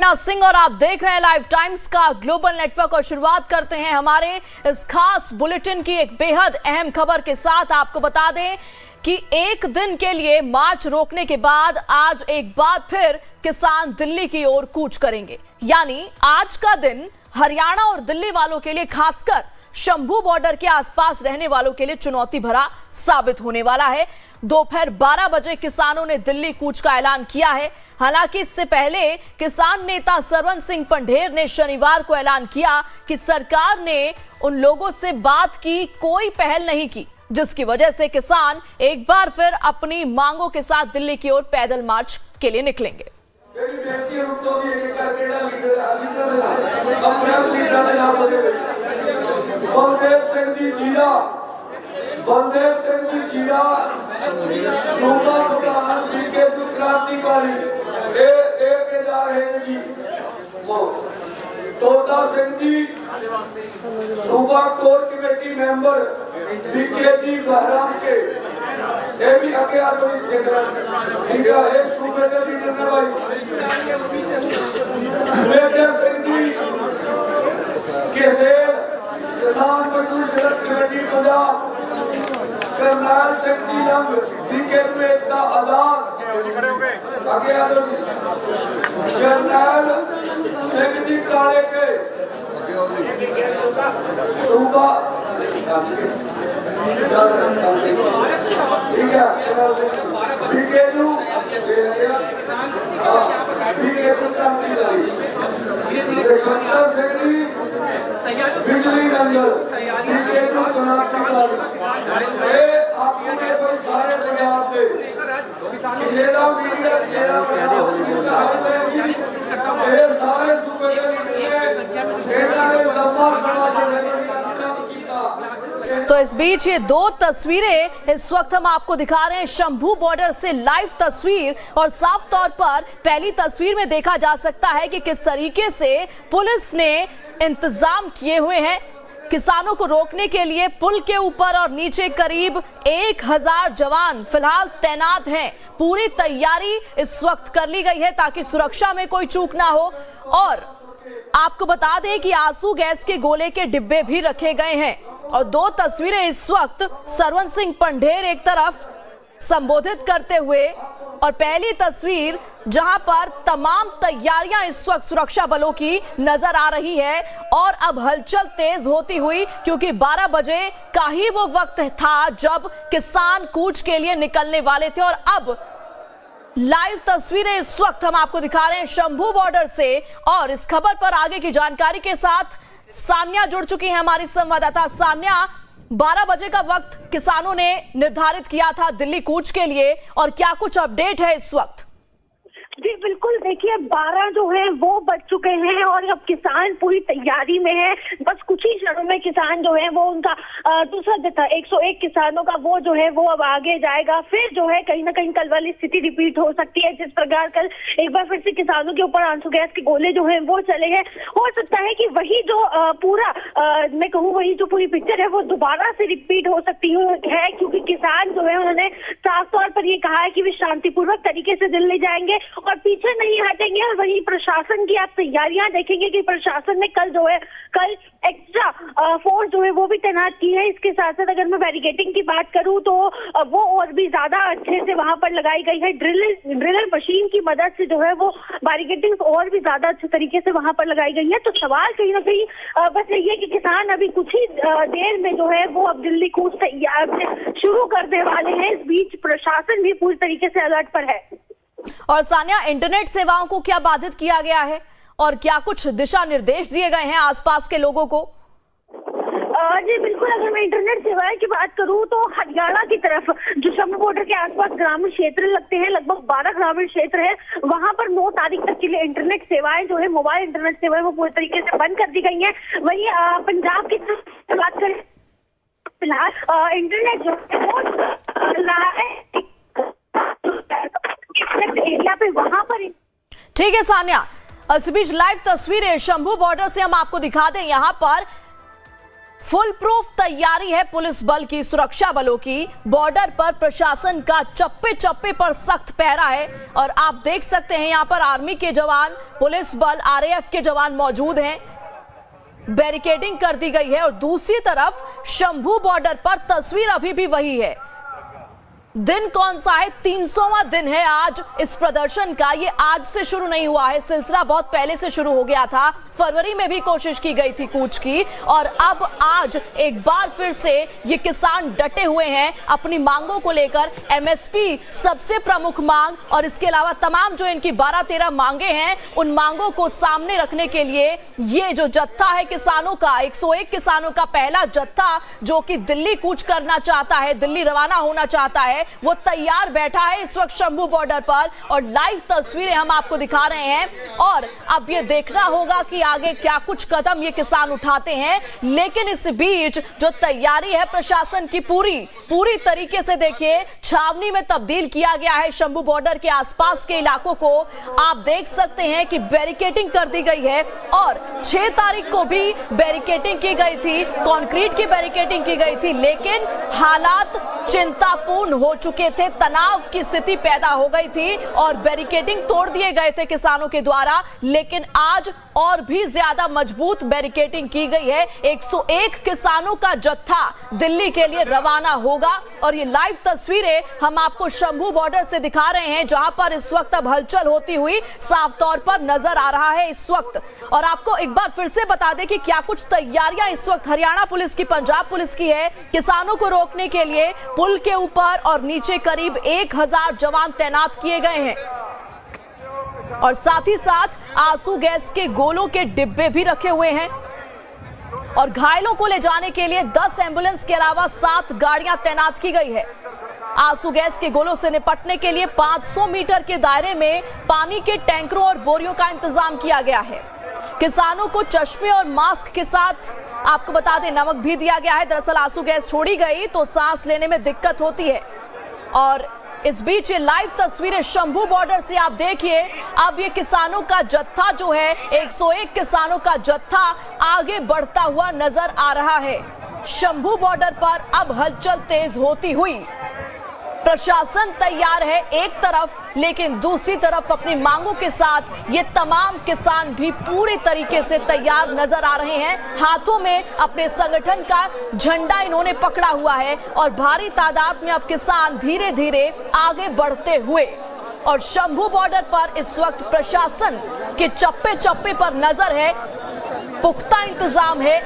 सिंह और आप देख रहे हैं लाइव टाइम्स का ग्लोबल नेटवर्क। और शुरुआत करते हैं हमारे इस खास बुलेटिन की एक बेहद अहम खबर के साथ। आपको बता दें कि एक दिन के लिए मार्च रोकने के बाद आज एक बार फिर किसान दिल्ली की ओर कूच करेंगे। यानी आज का दिन हरियाणा और दिल्ली वालों के लिए, खासकर शंभू बॉर्डर के आसपास रहने वालों के लिए चुनौती भरा साबित होने वाला है। दोपहर 12 बजे किसानों ने दिल्ली कूच का ऐलान किया है। हालांकि इससे पहले किसान नेता सरवन सिंह पंढेर ने शनिवार को ऐलान किया कि सरकार ने उन लोगों से बात की कोई पहल नहीं की, जिसकी वजह से किसान एक बार फिर अपनी मांगों के साथ दिल्ली की ओर पैदल मार्च के लिए निकलेंगे। बलदेव सिंह जी जीरा सूबा प्रधान बीकेपी क्रांतिकारी एक जा रहे हैं जी। तोता सिंह जी सूबा core committee member BKP Bahram के, ये भी आगे आ रहे हैं। ठीक है, एक सूबे के भी करने भाई बलदेव सिंह जी केसेर किसान मजदूर संघर्ष कमेटी पंजाब, करनाल सिंह जी रंग बीकेपी एकता आजाद, आगे आ जाओ। जरनैल सिंह जी काले के सूबा, ठीक है, बीकेयू क्रांतिकारी शंकर सिंह जी बिजली नंगल बीकेयू क्रांतिकारी। आपने सारे पंजाब के किसी का मीडिया चेहरा सारे सूबे तो इस बीच ये दो तस्वीरें इस वक्त हम आपको दिखा रहे हैं, शंभू बॉर्डर से लाइव तस्वीर। और साफ तौर पर पहली तस्वीर में देखा जा सकता है कि किस तरीके से पुलिस ने इंतजाम किए हुए हैं किसानों को रोकने के लिए। पुल के ऊपर और नीचे करीब 1000 जवान फिलहाल तैनात हैं। पूरी तैयारी इस वक्त कर ली गई है ताकि सुरक्षा में कोई चूक ना हो। और आपको बता दें कि आंसू गैस के गोले के डिब्बे भी रखे गए हैं। और दो तस्वीरें इस वक्त सरवन सिंह पंढेर एक तरफ संबोधित करते हुए, और पहली तस्वीर जहां पर तमाम तैयारियां इस वक्त सुरक्षा बलों की नजर आ रही है। और अब हलचल तेज होती हुई, क्योंकि 12 बजे का ही वो वक्त था जब किसान कूच के लिए निकलने वाले थे। और अब लाइव तस्वीरें इस वक्त हम आपको दिखा रहे हैं शंभू बॉर्डर से। और इस खबर पर आगे की जानकारी के साथ सान्या जुड़ चुकी है, हमारी संवाददाता सान्या। 12 बजे का वक्त किसानों ने निर्धारित किया था दिल्ली कूच के लिए, और क्या कुछ अपडेट है इस वक्त? जी बिल्कुल, देखिए 12 जो है वो बज चुके हैं और अब किसान पूरी तैयारी में है। बस कुछ ही क्षणों में किसान जो है वो उनका दूसरा जत्था 101 किसानों का वो जो है वो अब आगे जाएगा। फिर जो है कहीं ना कहीं कल वाली स्थिति रिपीट हो सकती है, जिस प्रकार कल एक बार फिर से किसानों के ऊपर आंसू गैस के गोले जो है वो चले हैं। हो सकता है कि वही जो पूरा मैं कहूँ वही जो पूरी पिक्चर है वो दोबारा से रिपीट हो सकती है, क्योंकि किसान जो है उन्होंने साफ तौर पर ये कहा है कि वे शांतिपूर्वक तरीके से दिल्ली जाएंगे और पीछे नहीं हटेंगे। और वही प्रशासन की आप तैयारियां देखेंगे कि प्रशासन ने कल एक्स्ट्रा फोर्स जो है वो भी तैनात की है। इसके साथ साथ अगर मैं बैरिकेडिंग की बात करूं तो वो और भी ज्यादा अच्छे से वहां पर लगाई गई है। ड्रिलर मशीन की मदद से जो है वो बैरिकेडिंग और भी ज्यादा अच्छे तरीके से वहां पर लगाई गई है। तो सवाल कहीं ना कहीं बस यही है कि किसान अभी कुछ ही देर में जो है वो अब दिल्ली कूच तैयार शुरू करने वाले हैं। इस बीच प्रशासन भी पूरी तरीके से अलर्ट पर है। और सान्या, इंटरनेट सेवाओं को क्या बाधित किया गया है और क्या कुछ दिशा निर्देश दिए गए हैं आसपास के लोगों को? जी बिल्कुल, अगर मैं इंटरनेट सेवाएं की बात करूं तो हरियाणा की तरफ जो शंभू बॉर्डर के आसपास ग्रामीण क्षेत्र लगते हैं, लगभग 12 ग्रामीण क्षेत्र है, वहां पर 9 तारीख तक के लिए इंटरनेट सेवाएं जो है मोबाइल इंटरनेट सेवाएं वो पूरी तरीके से बंद कर दी गई है। वहीं पंजाब की बात करें फिलहाल इंटरनेट जो है एरिया पे वहां पर। ठीक है सान्या, इस बीच लाइव तस्वीरें शंभू बॉर्डर से हम आपको दिखा दें। यहाँ पर फुल प्रूफ तैयारी है पुलिस बल की, सुरक्षा बलों की। बॉर्डर पर प्रशासन का चप्पे चप्पे पर सख्त पहरा है और आप देख सकते हैं यहां पर आर्मी के जवान, पुलिस बल, आरएएफ के जवान मौजूद हैं। बैरिकेडिंग कर दी गई है और दूसरी तरफ शंभू बॉर्डर पर तस्वीर अभी भी वही है। दिन कौन सा है? 300वां दिन है आज इस प्रदर्शन का। ये आज से शुरू नहीं हुआ है, सिलसिला बहुत पहले से शुरू हो गया था। फरवरी में भी कोशिश की गई थी कूच की और अब आज एक बार फिर से ये किसान डटे हुए हैं अपनी मांगों को लेकर। एमएसपी सबसे प्रमुख मांग और इसके अलावा तमाम जो इनकी 12-13 मांगे हैं, उन मांगों को सामने रखने के लिए ये जो जत्था है किसानों का, 101 किसानों का पहला जत्था जो कि दिल्ली कूच करना चाहता है, दिल्ली रवाना होना चाहता है, वो तैयार बैठा है इस वक्त शंभू बॉर्डर पर और लाइव तस्वीरें हम आपको दिखा रहे हैं। और अब ये देखना होगा कि आगे क्या कुछ कदम ये किसान उठाते हैं। लेकिन इस बीच जो तैयारी है प्रशासन की पूरी तरीके से देखिए, छावनी में तब्दील किया गया है शंभू बॉर्डर के आसपास के इलाकों को। आप देख सकते हैं कि बैरिकेडिंग कर दी गई है और 6 तारीख को भी बैरिकेडिंग की गई थी, कंक्रीट की बैरिकेडिंग की गई थी, लेकिन हालात चिंतापूर्ण हो चुके थे, तनाव की स्थिति पैदा हो गई थी और बैरिकेडिंग तोड़ दिए गए थे किसानों के द्वारा। लेकिन आज और भी ज्यादा मजबूत बैरिकेडिंग की गई है। 101 किसानों का जत्था दिल्ली के लिए रवाना होगा और ये लाइव तस्वीरें हम आपको शंभू बॉर्डर से दिखा रहे हैं, जहां पर इस वक्त अब हलचल होती हुई साफ तौर पर नजर आ रहा है इस वक्त। और आपको एक बार फिर से बता दें कि क्या कुछ तैयारियां इस वक्त हरियाणा पुलिस की, पंजाब पुलिस की है किसानों को रोकने के लिए। पुल के ऊपर और नीचे करीब 1000 जवान तैनात किए गए हैं और साथ ही साथ आंसू गैस के गोलों के डिब्बे भी रखे हुए हैं और घायलों को ले जाने के लिए 10 एम्बुलेंस के अलावा 7 गाड़ियां तैनात की गई है। आंसू गैस के गोलों से निपटने के लिए 500 मीटर के दायरे में पानी के टैंकरों और बोरियों का इंतजाम किया गया है। किसानों को चश्मे और मास्क के साथ आपको बता दें नमक भी दिया गया है। दरअसल आंसू गैस छोड़ी गई तो सांस लेने में दिक्कत होती है। और इस बीच ये लाइव तस्वीरें शंभू बॉर्डर से आप देखिए, अब ये किसानों का जत्था जो है, 101 किसानों का जत्था आगे बढ़ता हुआ नजर आ रहा है। शंभू बॉर्डर पर अब हलचल तेज होती हुई, प्रशासन तैयार है एक तरफ, लेकिन दूसरी तरफ अपनी मांगों के साथ ये तमाम किसान भी पूरी तरीके से तैयार नजर आ रहे हैं। हाथों में अपने संगठन का झंडा इन्होंने पकड़ा हुआ है और भारी तादाद में अब किसान धीरे धीरे आगे बढ़ते हुए, और शंभू बॉर्डर पर इस वक्त प्रशासन के चप्पे चप्पे पर नजर है, पुख्ता इंतजाम है,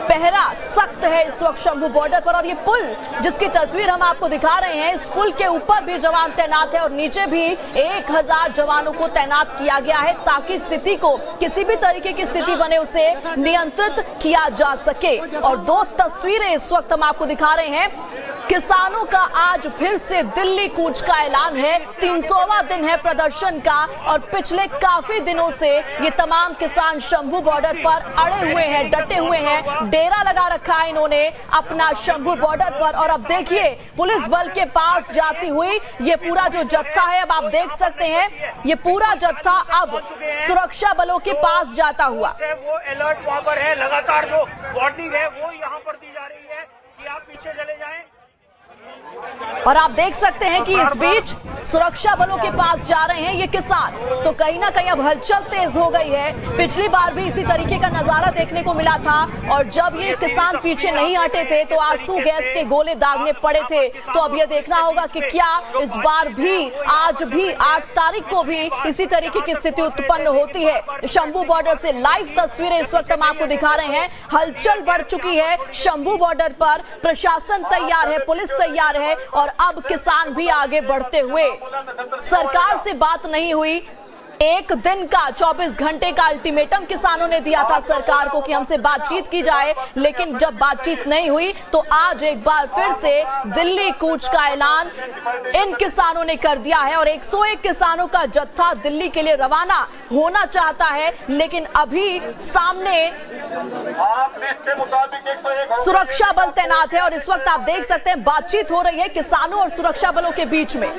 पहरा सख्त है इस वक्त शंभू बॉर्डर पर। और ये पुल जिसकी तस्वीर हम आपको दिखा रहे हैं, इस पुल के ऊपर भी जवान तैनात है और नीचे भी 1000 जवानों को तैनात किया गया है ताकि स्थिति को, किसी भी तरीके की स्थिति बने, उसे नियंत्रित किया जा सके। और 2 तस्वीरें इस वक्त हम आपको दिखा रहे हैं। किसानों का आज फिर से दिल्ली कूच का ऐलान है। 300वां दिन है प्रदर्शन का और पिछले काफी दिनों से ये तमाम किसान शंभू बॉर्डर पर अड़े हुए हैं, डटे हुए हैं। डेरा लगा रखा है इन्होंने अपना शंभू बॉर्डर पर। और अब देखिए पुलिस बल के पास जाती हुई ये पूरा जो जत्था है, अब आप देख सकते हैं ये पूरा जत्था अब सुरक्षा बलों के पास जाता हुआ। वो अलर्ट वहाँ पर है, लगातार जो वार्निंग है वो यहाँ पर दी जा रही है कि आप पीछे चले जाएं। और आप देख सकते हैं कि इस बीच सुरक्षा बलों के पास जा रहे हैं ये किसान। तो कहीं ना कहीं अब हलचल तेज हो गई है। पिछली बार भी इसी तरीके का नजारा देखने को मिला था और जब ये किसान पीछे नहीं हटे थे तो आंसू गैस के गोले दागने पड़े थे। तो अब ये देखना होगा कि क्या इस बार भी, आज भी 8 तारीख को भी इसी तरीके की स्थिति उत्पन्न होती है। शंभू बॉर्डर से लाइव तस्वीरें इस वक्त हम आपको दिखा रहे हैं। हलचल बढ़ चुकी है शंभू बॉर्डर पर, प्रशासन तैयार है, पुलिस तैयार है और अब किसान भी आगे बढ़ते हुए। सरकार से बात नहीं हुई, 1 दिन का 24 घंटे का अल्टीमेटम किसानों ने दिया था सरकार को कि हमसे बातचीत की जाए, लेकिन जब बातचीत नहीं हुई तो आज एक बार फिर से दिल्ली कूच का ऐलान इन किसानों ने कर दिया है और 101 किसानों का जत्था दिल्ली के लिए रवाना होना चाहता है। लेकिन अभी सामने सुरक्षा बल तैनात है और इस वक्त आप देख सकते हैं बातचीत हो रही है किसानों और सुरक्षा बलों के बीच में।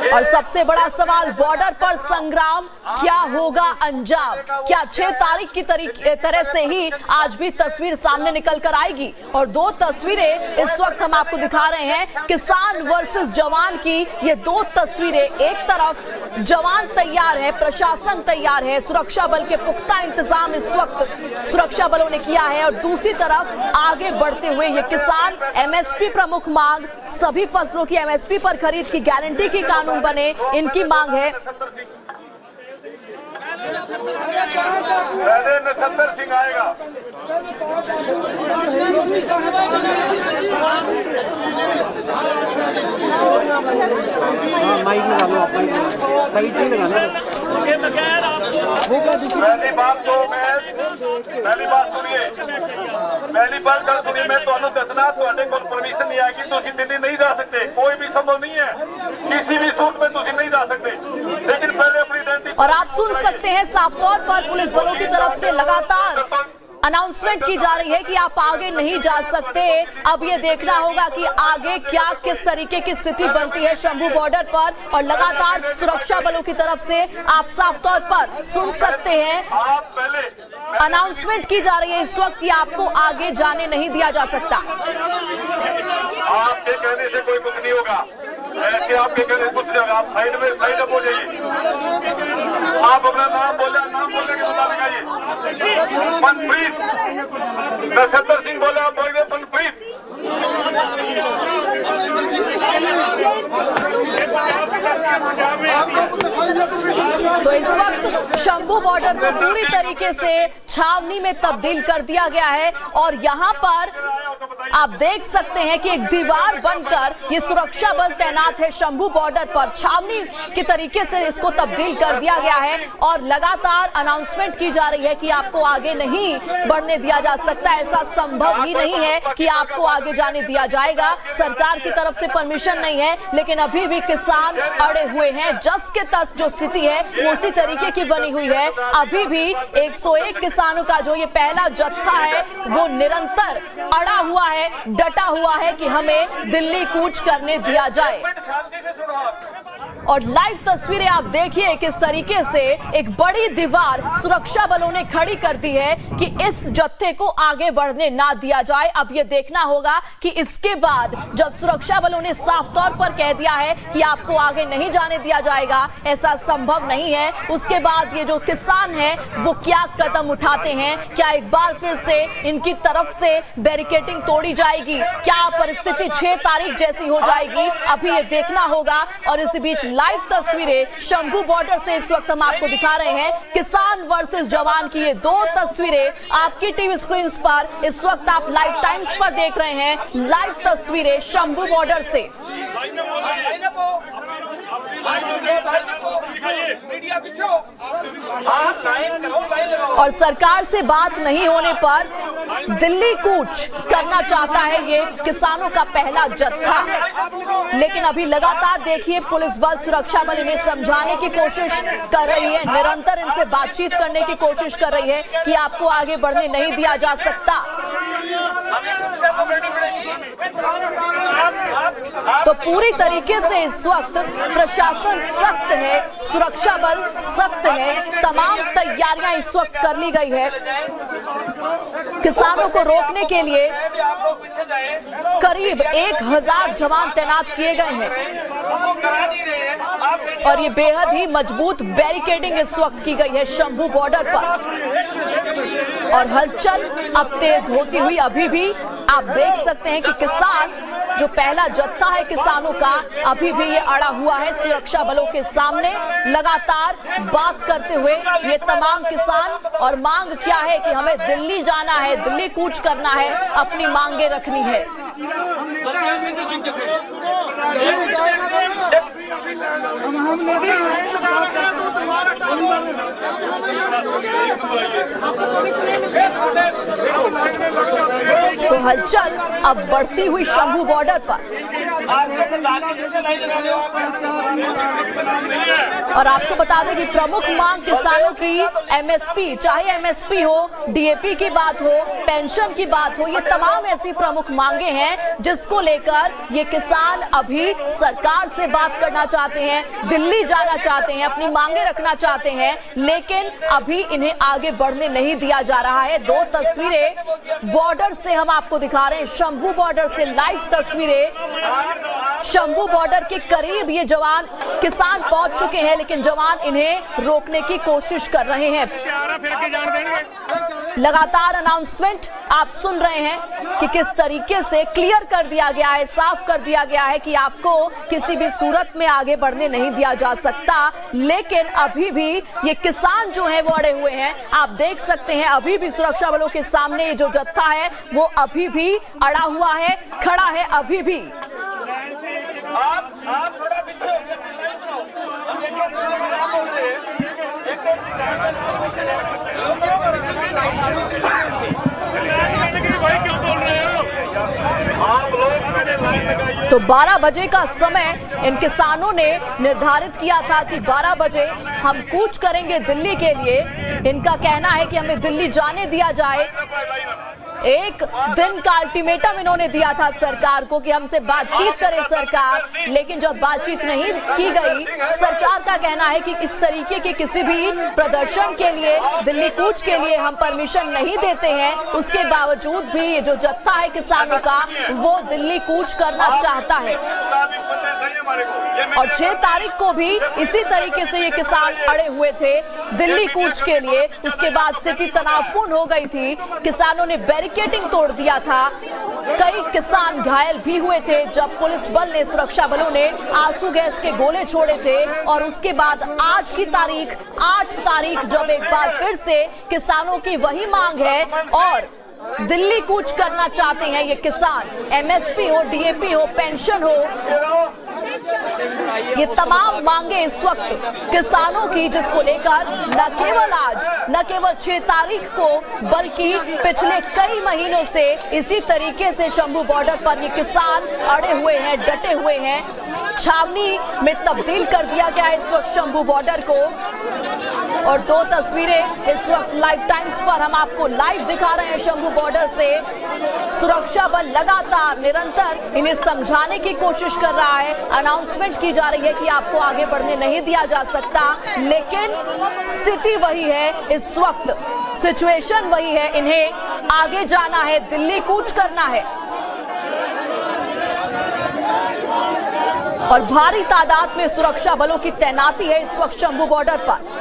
और सबसे बड़ा सवाल, बॉर्डर पर संग्राम क्या होगा अंजाम? क्या 6 तारीख की तरह से ही आज भी तस्वीर सामने निकल कर आएगी? और 2 तस्वीरें इस वक्त हम आपको दिखा रहे हैं, किसान वर्सेस जवान की ये 2 तस्वीरें। एक तरफ जवान तैयार है, प्रशासन तैयार है, सुरक्षा बल के पुख्ता इंतजाम इस वक्त सुरक्षा बलों ने किया है, और दूसरी तरफ आगे बढ़ते हुए ये किसान, एमएसपी प्रमुख मांग, सभी फसलों की एमएसपी पर खरीद की गारंटी की कानून बने, इनकी मांग है। नक्षत्र सिंह आएगा। माइक लगा लो, आप माइक लगाना। पहली बात सुनिए, पहली बात कर सुनिए, मैं ਤੁਹਾਨੂੰ ਦੱਸਣਾ ਤੁਹਾਡੇ ਕੋਲ ਪਰਮਿਸ਼ਨ ਨਹੀਂ ਆਏਗੀ, ਤੁਸੀਂ ਦਿੱਲੀ नहीं जा सकते, कोई भी संभव नहीं है, किसी भी सूट में ਤੁਸੀਂ नहीं जा सकते, लेकिन पहले अपनी आइडेंटिटी। और आप सुन सकते हैं साफ तौर पर पुलिस बलों की तरफ से लगातार अनाउंसमेंट की जा रही है कि आप आगे नहीं जा सकते। अब ये देखना होगा कि आगे क्या किस तरीके की स्थिति बनती है शंभू बॉर्डर पर, और लगातार सुरक्षा बलों की तरफ से आप साफ तौर पर सुन सकते हैं अनाउंसमेंट की जा रही है इस वक्त कि आपको आगे जाने नहीं दिया जा सकता। आपके कहने से कोई कुछ नहीं होगा, ऐसे आपके कहने से कुछ नहीं होगा, आप साइड अप हो जाइए। आप अपना नाम बोलने के मुताबिक आइए। मनप्रीत, नक्षत्र सिंह बोले, आप बोल रहे मनप्रीत। तो इस वक्त शंभू बॉर्डर को पूरी तरीके से छावनी में तब्दील कर दिया गया है, और यहाँ पर आप देख सकते हैं कि एक दीवार बनकर ये सुरक्षा बल तैनात है शंभू बॉर्डर पर। छावनी के तरीके से इसको तब्दील कर दिया गया है, और लगातार अनाउंसमेंट की जा रही है कि आपको आगे नहीं बढ़ने दिया जा सकता। ऐसा संभव ही नहीं है कि आपको आगे जाने दिया जाएगा, सरकार की तरफ से परमिशन नहीं है, लेकिन अभी भी किसान अड़े हुए हैं। जस के तस जो स्थिति है वो उसी तरीके की बनी हुई है। अभी भी 101 किसानों का जो ये पहला जत्था है वो निरंतर अड़ा हुआ है, डटा हुआ है कि हमें दिल्ली कूच करने दिया जाए। और लाइव तस्वीरें आप देखिए किस तरीके से एक बड़ी दीवार सुरक्षा बलों ने खड़ी कर दी है कि इस जत्थे को आगे बढ़ने ना दिया जाए। अब ये देखना होगा कि इसके बाद जब सुरक्षा बलों ने साफ तौर पर कह दिया है कि आपको आगे नहीं जाने दिया जाएगा, ऐसा संभव नहीं है, उसके बाद ये जो किसान हैं वो क्या कदम उठाते हैं? क्या एक बार फिर से इनकी तरफ से बैरिकेडिंग तोड़ी जाएगी? क्या परिस्थिति 6 तारीख जैसी हो जाएगी? अभी ये देखना होगा। और इसी बीच लाइव तस्वीरें शंभू बॉर्डर से इस वक्त हम आपको दिखा रहे हैं, किसान वर्सेस जवान की ये 2 तस्वीरें आपकी टीवी स्क्रीन पर इस वक्त आप लाइव टाइम्स पर देख रहे हैं। लाइव तस्वीरें शंभू बॉर्डर से। और सरकार से बात नहीं होने पर दिल्ली कूच करना चाहता है ये किसानों का पहला जत्था। लेकिन अभी लगातार देखिए पुलिस बल, सुरक्षा बल इन्हें समझाने की कोशिश कर रही है, निरंतर इनसे बातचीत करने की कोशिश कर रही है कि आपको आगे बढ़ने नहीं दिया जा सकता। तो पूरी तरीके से इस वक्त प्रशासन सख्त है, सुरक्षा बल सख्त है, तमाम तैयारियां इस वक्त कर ली गई है। किसानों को रोकने के लिए करीब 1000 जवान तैनात किए गए हैं, और ये बेहद ही मजबूत बैरिकेडिंग इस वक्त की गई है शंभू बॉर्डर पर। और हलचल अब तेज होती हुई अभी भी आप देख सकते हैं कि किसान जो पहला जत्था है किसानों का अभी भी ये अड़ा हुआ है सुरक्षा बलों के सामने, लगातार बात करते हुए ये तमाम किसान। और मांग क्या है कि हमें दिल्ली जाना है, दिल्ली कूच करना है, अपनी मांगे रखनी है। तो हलचल अब बढ़ती हुई शंभू बॉर्डर पर। और आपको बता दें कि प्रमुख मांग किसानों की एमएसपी, चाहे एमएसपी हो, डीएपी की बात हो, पेंशन की बात हो, ये तमाम ऐसी प्रमुख मांगे हैं जिसको लेकर ये किसान अभी सरकार से बात करना चाहते हैं, दिल्ली जाना चाहते हैं, अपनी मांगे रखना चाहते हैं, लेकिन अभी इन्हें आगे बढ़ने नहीं दिया जा रहा है। दो तस्वीरें बॉर्डर से हम आपको दिखा रहे हैं, शंभू बॉर्डर से लाइव तस्वीरें। शंभू बॉर्डर के करीब ये जवान किसान पहुंच चुके हैं, लेकिन जवान इन्हें रोकने की कोशिश कर रहे हैं। लगातार अनाउंसमेंट आप सुन रहे हैं कि किस तरीके से क्लियर कर दिया गया है, साफ कर दिया गया है कि आपको किसी भी सूरत में आगे बढ़ने नहीं दिया जा सकता। लेकिन अभी भी ये किसान जो है वो अड़े हुए हैं। आप देख सकते हैं अभी भी सुरक्षा बलों के सामने जो जत्था है वो अभी भी अड़ा हुआ है, खड़ा है अभी भी। आप थोड़ा पीछे तो 12 बजे का समय इन किसानों ने निर्धारित किया था कि 12 बजे हम कूच करेंगे दिल्ली के लिए। इनका कहना है कि हमें दिल्ली जाने दिया जाए। एक दिन का अल्टीमेटम इन्होंने दिया था सरकार को कि हमसे बातचीत करे सरकार, लेकिन जब बातचीत नहीं की गई, सरकार का कहना है कि इस तरीके के किसी भी प्रदर्शन के लिए, दिल्ली कूच के लिए हम परमिशन नहीं देते हैं। उसके बावजूद भी ये जो जत्था है किसानों का वो दिल्ली कूच करना चाहता है। और 6 तारीख को भी इसी तरीके से ये किसान अड़े हुए थे दिल्ली कूच के लिए। उसके बाद स्थिति तनावपूर्ण हो गई थी, किसानों ने बैरिकेडिंग तोड़ दिया था, कई किसान घायल भी हुए थे जब पुलिस बल ने, सुरक्षा बलों ने आंसू गैस के गोले छोड़े थे। और उसके बाद आज की तारीख 8 तारीख जब एक बार फिर से किसानों की वही मांग है और दिल्ली कूच करना चाहते हैं ये किसान। एमएसपी हो, डीएपी हो, पेंशन हो, ये तमाम मांगे इस वक्त किसानों की, जिसको लेकर न केवल आज, न केवल 6 तारीख को, बल्कि पिछले कई महीनों से इसी तरीके से शंभू बॉर्डर पर ये किसान अड़े हुए हैं, डटे हुए हैं। छावनी में तब्दील कर दिया गया है इस वक्त शंभू बॉर्डर को। और 2 तस्वीरें इस वक्त लाइव टाइम्स पर हम आपको लाइव दिखा रहे हैं शंभू बॉर्डर से। सुरक्षा बल लगातार निरंतर इन्हें समझाने की कोशिश कर रहा है, अनाउंसमेंट की जा रही है कि आपको आगे बढ़ने नहीं दिया जा सकता, लेकिन स्थिति वही है इस वक्त, सिचुएशन वही है, इन्हें आगे जाना है, दिल्ली कूच करना है। और भारी तादाद में सुरक्षा बलों की तैनाती है इस वक्त शंभू बॉर्डर पर।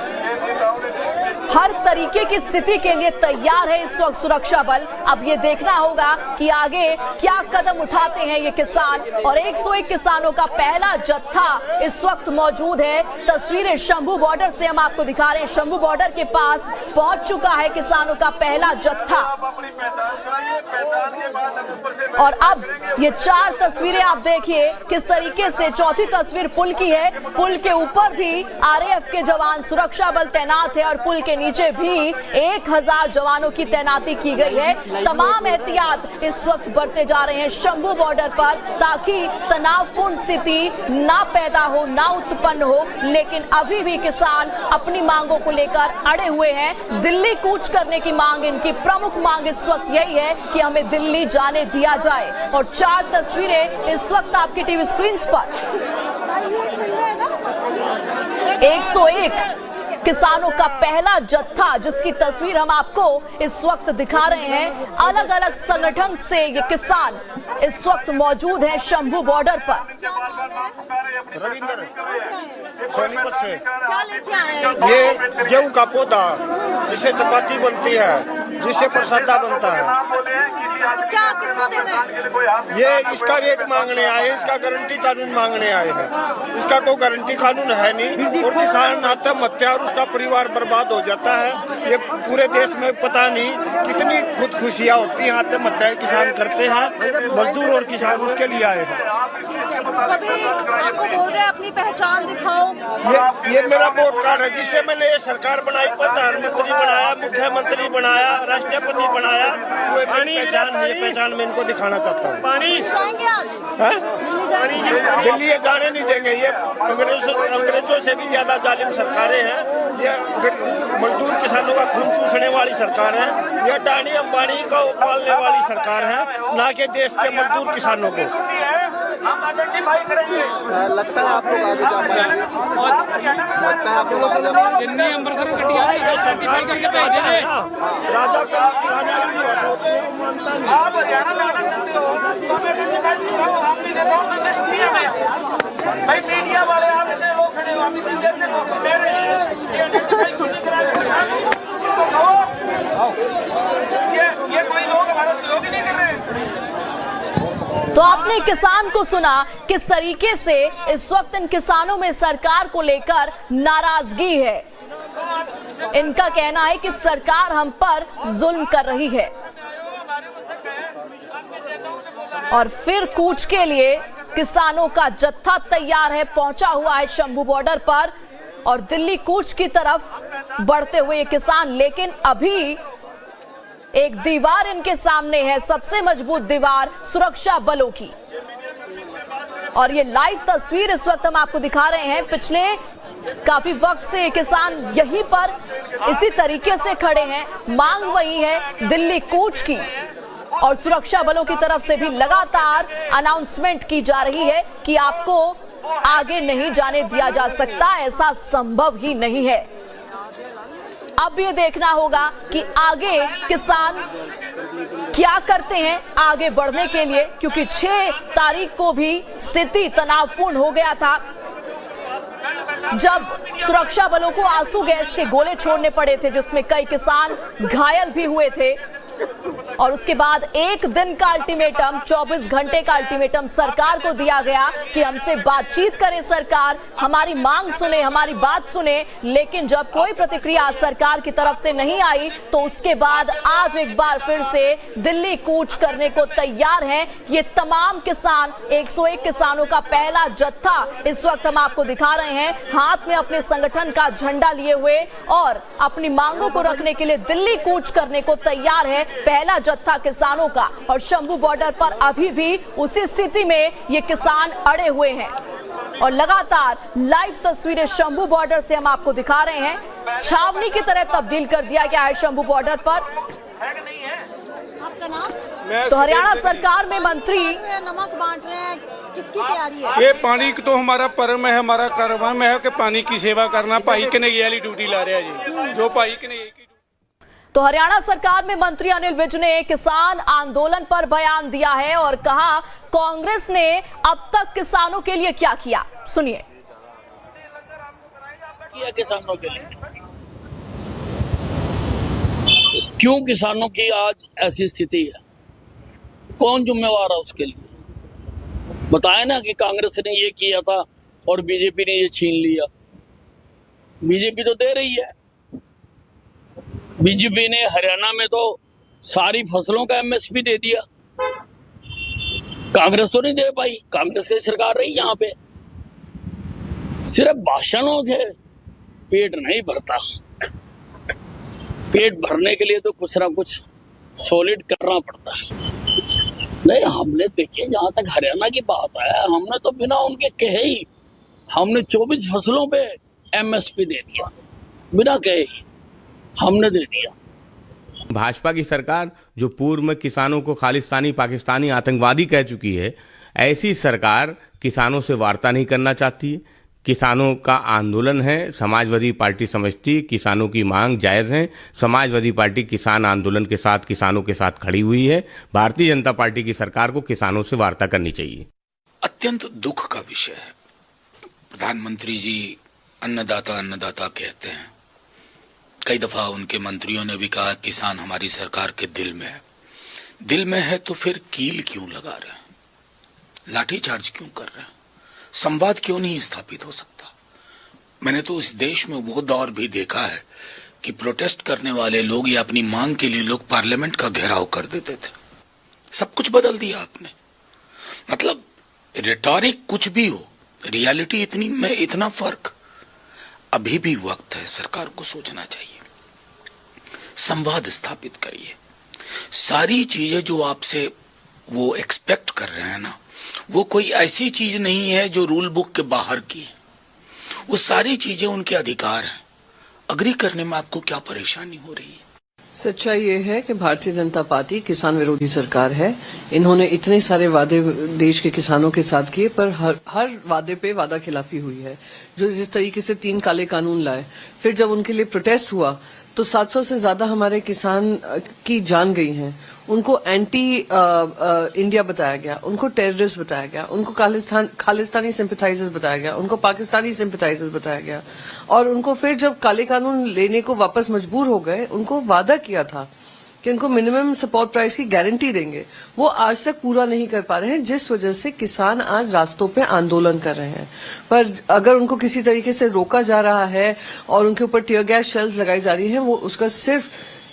हर तरीके की स्थिति के लिए तैयार है इस वक्त सुरक्षा बल। अब ये देखना होगा कि आगे क्या कदम उठाते हैं ये किसान। और 101 किसानों का पहला जत्था इस वक्त मौजूद है। तस्वीरें शंभू बॉर्डर से हम आपको दिखा रहे हैं। शंभू बॉर्डर के पास पहुंच चुका है किसानों का पहला जत्था। और अब ये 4 तस्वीरें आप देखिए किस तरीके से। चौथी तस्वीर पुल की है, पुल के ऊपर भी आरएएफ के जवान, सुरक्षा बल तैनात है और पुल के नीचे भी 1000 जवानों की तैनाती की गई है। तमाम एहतियात इस वक्त बरते जा रहे हैं शंभू बॉर्डर पर, ताकि तनावपूर्ण स्थिति ना पैदा हो, ना उत्पन्न हो। लेकिन अभी भी किसान अपनी मांगों को लेकर अड़े हुए हैं। दिल्ली कूच करने की मांग, इनकी प्रमुख मांग इस वक्त यही है कि हमें दिल्ली जाने दिया जाए। और 4 तस्वीरें इस वक्त आपकी टीवी स्क्रीन पर। 101 किसानों का पहला जत्था, जिसकी तस्वीर हम आपको इस वक्त दिखा रहे हैं। अलग अलग संगठन से ये किसान इस वक्त मौजूद हैं शंभू बॉर्डर पर। रविंद्र सोनीपत से। क्या लेके आए हैं? ये गेहूं का पौधा जिससे चपाती बनती है, जिससे प्रसादा बनता है। क्या किसको देना है? ये इसका रेट मांगने आए, इसका गारंटी कानून मांगने आए हैं। इसका कोई गारंटी कानून है नहीं और किसान आत्महत्या और उसका परिवार बर्बाद हो जाता है। ये पूरे देश में पता नहीं कितनी खुदकुशियां होती हैं, आत्महत्याएं किसान करते हैं। मजदूर और किसान उसके लिए आए हैं। कभी आपको बोल रहे हैं अपनी पहचान दिखाओ। ये मेरा वोट कार्ड है, जिससे मैंने ये सरकार बनाई, प्रधानमंत्री बनाया, मुख्यमंत्री बनाया, राष्ट्रपति बनाया। वो मेरी पहचान है, ये पहचान मैं इनको दिखाना चाहता हूँ। जाएंगे आज? है? दिल्ली ये जाने नहीं देंगे। ये अंग्रेजों से भी ज्यादा जालिम सरकारें हैं। ये मजदूर किसानों का खून चूसने वाली सरकार है। ये अडानी अंबानी को पालने वाली सरकार है, ना कि देश के मजदूर किसानों को। लगता है आप लोग आगे जा पाएंगे? लगता है आप लोग आगे जा पाएंगे? चेन्नई अमृतसर कटिया सर्टिफाई करके भेज देंगे। राजा का भाई मीडिया वाले आप ऐसे लोग खड़े हो, आप इतनी देर से ले रहे हैं ये कोई लोग हमारा सहयोग ही नहीं कर रहे हैं। तो आपने किसान को सुना किस तरीके से इस वक्त इन किसानों में सरकार को लेकर नाराजगी है। इनका कहना है कि सरकार हम पर जुल्म कर रही है और फिर कूच के लिए किसानों का जत्था तैयार है, पहुंचा हुआ है शंभू बॉर्डर पर और दिल्ली कूच की तरफ बढ़ते हुए ये किसान। लेकिन अभी एक दीवार इनके सामने है, सबसे मजबूत दीवार सुरक्षा बलों की। और ये लाइव तस्वीर इस वक्त हम आपको दिखा रहे हैं। पिछले काफी वक्त से ये किसान यहीं पर इसी तरीके से खड़े हैं। मांग वही है दिल्ली कूच की और सुरक्षा बलों की तरफ से भी लगातार अनाउंसमेंट की जा रही है कि आपको आगे नहीं जाने दिया जा सकता, ऐसा संभव ही नहीं है। अब ये देखना होगा कि आगे किसान क्या करते हैं आगे बढ़ने के लिए, क्योंकि 6 तारीख को भी स्थिति तनावपूर्ण हो गया था जब सुरक्षा बलों को आंसू गैस के गोले छोड़ने पड़े थे, जिसमें कई किसान घायल भी हुए थे। और उसके बाद एक दिन का अल्टीमेटम, 24 घंटे का अल्टीमेटम सरकार को दिया गया कि हमसे बातचीत करे सरकार, हमारी मांग सुने, हमारी बात सुने। लेकिन जब कोई प्रतिक्रिया सरकार की तरफ से नहीं आई तो उसके बाद आज एक बार फिर से दिल्ली कूच करने को तैयार हैं ये तमाम किसान। 101 किसानों का पहला जत्था इस वक्त हम आपको दिखा रहे हैं, हाथ में अपने संगठन का झंडा लिए हुए और अपनी मांगों को रखने के लिए दिल्ली कूच करने को तैयार है पहला जत्था किसानों का। और शंभू बॉर्डर पर अभी भी उसी स्थिति में ये किसान अड़े हुए हैं और लगातार लाइव तस्वीरें शंभू बॉर्डर से हम आपको दिखा रहे हैं। छावनी की तरह तब्दील कर दिया गया है शंभू बॉर्डर पर। आपका नाम? तो हरियाणा सरकार में मंत्री नमक बांट रहे हैं, किसकी तैयारी है? ये पानी तो हमारा परम है, हमारा कर्म है कि पानी की सेवा करना। भाई कन्हैया वाली ड्यूटी ला रहे हैं जी, जो भाई कन्हैया की। तो हरियाणा सरकार में मंत्री अनिल विज ने किसान आंदोलन पर बयान दिया है और कहा कांग्रेस ने अब तक किसानों के लिए क्या किया, सुनिए। किया किसानों के लिए, क्यों किसानों की आज ऐसी स्थिति है, कौन जिम्मेवार है उसके लिए? बताए ना कि कांग्रेस ने ये किया था और बीजेपी ने ये छीन लिया। बीजेपी तो दे रही है। बीजेपी ने हरियाणा में तो सारी फसलों का एमएसपी दे दिया, कांग्रेस तो नहीं दे पाई। कांग्रेस की सरकार रही यहाँ पे। सिर्फ भाषणों से पेट नहीं भरता, पेट भरने के लिए तो कुछ ना कुछ सॉलिड करना पड़ता है। नहीं, हमने देखिए जहां तक हरियाणा की बात है, हमने तो बिना उनके कहे ही हमने 24 फसलों पे एमएसपी दे दिया, बिना कहे ही हमने दे दिया। भाजपा की सरकार जो पूर्व में किसानों को खालिस्तानी पाकिस्तानी आतंकवादी कह चुकी है, ऐसी सरकार किसानों से वार्ता नहीं करना चाहती है। किसानों का आंदोलन है, समाजवादी पार्टी समझती है किसानों की मांग जायज़ है। समाजवादी पार्टी किसान आंदोलन के साथ, किसानों के साथ खड़ी हुई है। भारतीय जनता पार्टी की सरकार को किसानों से वार्ता करनी चाहिए। अत्यंत दुख का विषय है। प्रधानमंत्री जी अन्नदाता अन्नदाता कहते हैं, कई दफा उनके मंत्रियों ने भी कहा किसान हमारी सरकार के दिल में है। दिल में है तो फिर कील क्यों लगा रहे हैं, लाठीचार्ज क्यों कर रहे हैं, संवाद क्यों नहीं स्थापित हो सकता? मैंने तो इस देश में वो दौर भी देखा है कि प्रोटेस्ट करने वाले लोग या अपनी मांग के लिए लोग पार्लियामेंट का घेराव कर देते थे। सब कुछ बदल दिया आपने। मतलब रिटॉरिक कुछ भी हो, रियलिटी इतनी में इतना फर्क। अभी भी वक्त है, सरकार को सोचना चाहिए, संवाद स्थापित करिए। सारी चीजें जो आपसे वो एक्सपेक्ट कर रहे हैं ना, वो कोई ऐसी चीज नहीं है जो रूल बुक के बाहर की है। वो सारी चीजें उनके अधिकार हैं। अग्री करने में आपको क्या परेशानी हो रही है? सच्चाई ये है कि भारतीय जनता पार्टी किसान विरोधी सरकार है। इन्होंने इतने सारे वादे देश के किसानों के साथ किए, पर हर वादे पे वादा खिलाफी हुई है। जो जिस तरीके से 3 काले कानून लाए, फिर जब उनके लिए प्रोटेस्ट हुआ तो 700 से ज्यादा हमारे किसान की जान गई हैं। उनको एंटी इंडिया बताया गया, उनको टेररिस्ट बताया गया, उनको खालिस्तानी सिंपैथाइजर्स बताया गया, उनको पाकिस्तानी सिंपैथाइजर्स बताया गया, और उनको फिर जब काले कानून लेने को वापस मजबूर हो गए, उनको वादा किया था कि उनको मिनिमम सपोर्ट प्राइस की गारंटी देंगे। वो आज तक पूरा नहीं कर पा रहे हैं, जिस वजह से किसान आज रास्तों पे आंदोलन कर रहे हैं। पर अगर उनको किसी तरीके से रोका जा रहा है और उनके ऊपर टीयर गैस शेल्स लगाई जा रही हैं, वो उसका सिर्फ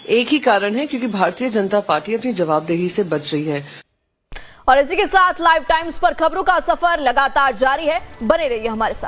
एक ही कारण है, क्योंकि भारतीय जनता पार्टी अपनी जवाबदेही से बच रही है। और इसी के साथ लाइव टाइम्स पर खबरों का सफर लगातार जारी है। बने रहिए हमारे साथ।